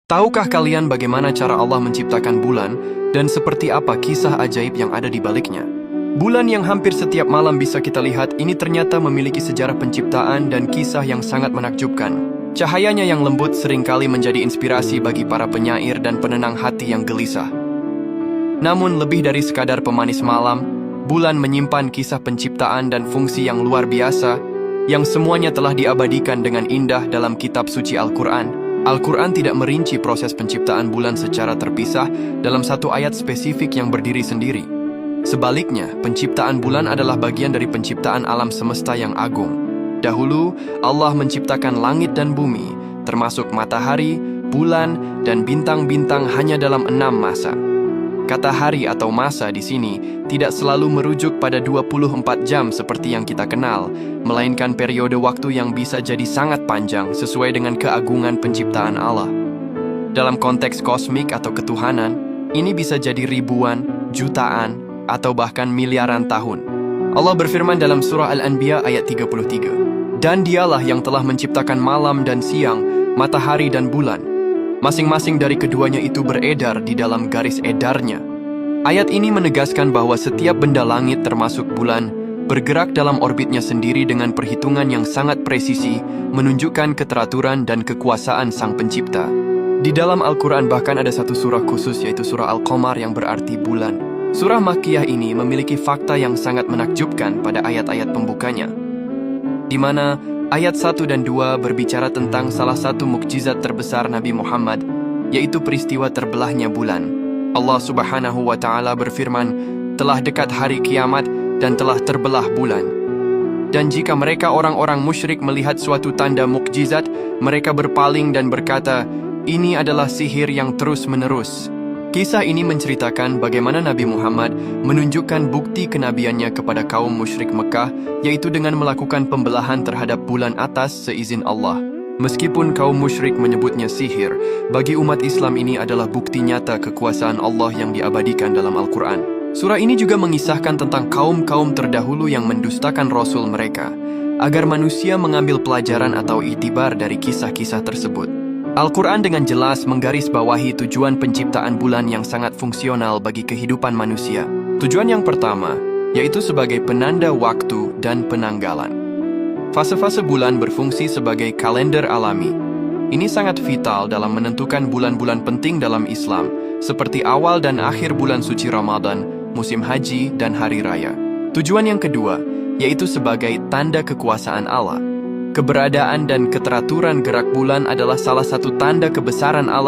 Tahukah kalian bagaimana cara Allah menciptakan bulan dan seperti apa kisah ajaib yang ada di baliknya? Bulan yang hampir setiap malam bisa kita lihat ini ternyata memiliki sejarah penciptaan dan kisah yang sangat menakjubkan. Cahayanya yang lembut seringkali menjadi inspirasi bagi para penyair dan penenang hati yang gelisah. Namun lebih dari sekadar pemanis malam, bulan menyimpan kisah penciptaan dan fungsi yang luar biasa yang semuanya telah diabadikan dengan indah dalam kitab suci Al-Quran. Al-Quran tidak merinci proses penciptaan bulan secara terpisah dalam satu ayat spesifik yang berdiri sendiri. Sebaliknya, penciptaan bulan adalah bagian dari penciptaan alam semesta yang agung. Dahulu, Allah menciptakan langit dan bumi, termasuk matahari, bulan, dan bintang-bintang hanya dalam 6 masa. Kata hari atau masa di sini tidak selalu merujuk pada 24 jam seperti yang kita kenal, melainkan periode waktu yang bisa jadi sangat panjang sesuai dengan keagungan penciptaan Allah. Dalam konteks kosmik atau ketuhanan, ini bisa jadi ribuan, jutaan, atau bahkan miliaran tahun. Allah berfirman dalam surah Al-Anbiya ayat 33, "Dan dialah yang telah menciptakan malam dan siang, matahari dan bulan. Masing-masing dari keduanya itu beredar di dalam garis edarnya." Ayat ini menegaskan bahwa setiap benda langit termasuk bulan bergerak dalam orbitnya sendiri dengan perhitungan yang sangat presisi, menunjukkan keteraturan dan kekuasaan Sang Pencipta. Di dalam Al-Quran bahkan ada satu surah khusus yaitu surah Al-Qamar yang berarti bulan. Surah Makkiyah ini memiliki fakta yang sangat menakjubkan pada ayat-ayat pembukanya, di mana ayat 1 dan 2 berbicara tentang salah satu mukjizat terbesar Nabi Muhammad, yaitu peristiwa terbelahnya bulan. Allah Subhanahu wa Ta'ala berfirman, "Telah dekat hari kiamat dan telah terbelah bulan. Dan jika mereka orang-orang musyrik melihat suatu tanda mukjizat, mereka berpaling dan berkata, 'Ini adalah sihir yang terus-menerus.'" Kisah ini menceritakan bagaimana Nabi Muhammad menunjukkan bukti kenabiannya kepada kaum musyrik Mekah, yaitu dengan melakukan pembelahan terhadap bulan atas seizin Allah. Meskipun kaum musyrik menyebutnya sihir, bagi umat Islam ini adalah bukti nyata kekuasaan Allah yang diabadikan dalam Al-Quran. Surah ini juga mengisahkan tentang kaum-kaum terdahulu yang mendustakan Rasul mereka, agar manusia mengambil pelajaran atau iktibar dari kisah-kisah tersebut. Al-Quran dengan jelas menggarisbawahi tujuan penciptaan bulan yang sangat fungsional bagi kehidupan manusia. Tujuan yang pertama, yaitu sebagai penanda waktu dan penanggalan. Fase-fase bulan berfungsi sebagai kalender alami. Ini sangat vital dalam menentukan bulan-bulan penting dalam Islam, seperti awal dan akhir bulan suci Ramadan, musim haji, dan hari raya. Tujuan yang kedua, yaitu sebagai tanda kekuasaan Allah. Keberadaan dan keteraturan gerak bulan adalah salah satu tanda kebesaran Allah